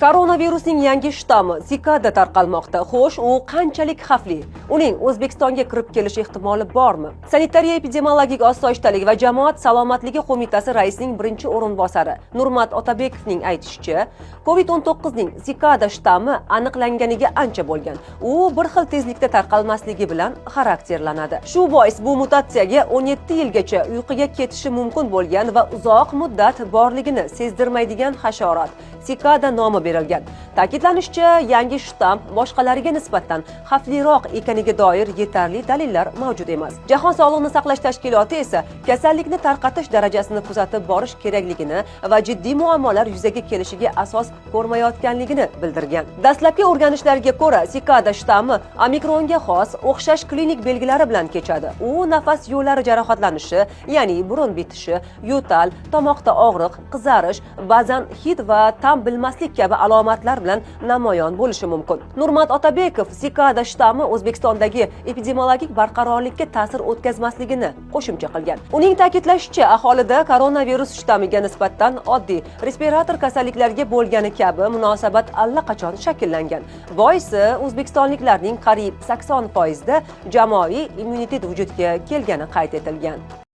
Koronavirusning yangi shtammi Zikada tarqalmoqda. Xo'sh, u qanchalik xavfli? Uning O'zbekistonga kirib kelish ehtimoli bormi? Sanitariya epidemiologik osoyishtalik va jamoat salomatligi qo'mitasi raisining birinchi o'rinbosari Nurmat Otabekovning aytishicha, COVID-19 ning Zikada shtammi aniqlanganiga ancha bo'lgan. U bir xil tezlikda tarqalmasligi bilan xarakterlanadi. Shu bois bu mutatsiyaga 17 yilgacha uyquga ketishi mumkin bo'lgan va uzoq muddat borligini sezdirmaydigan hasharot Zikada nomi berilgan. Ta'kidlanishicha, yangi shtamm boshqalariga nisbatan xavfliroq ekaniga doir yetarli dalillar mavjud emas. Jahon sog'liqni saqlash tashkiloti esa kasallikni tarqatish darajasini kuzatib borish kerakligini va jiddiy muammolar yuzaga kelishiga asos ko'rmayotganligini bildirgan. Dastlabki o'rganishlarga ko'ra, Zikada shtammi omikronga xos o'xshash klinik belgilari bilan kechadi. U nafas yo'llari jarohatlanishi, ya'ni burun bitishi, yo'tal, tomoqda og'riq, qizarish, ba'zan hid va ta'm bilmaslik kabi alomatlar bilan namoyon bo'lishi mumkin. Nurmat Otabekov Zikada shtammi O'zbekistondagi epidemiologik barqarorlikka ta'sir o'tkazmasligini qo'shimcha qilgan. Uning ta'kidlashicha, aholida koronavirus shtammiga nisbatan oddiy respirator kasalliklariga bo'lgani kabi munosabat allaqachon shakllangan. Boisi o'zbekistonliklarning qariyb 80% da jamoaviy immunitet vujudga kelgani qayd etilgan.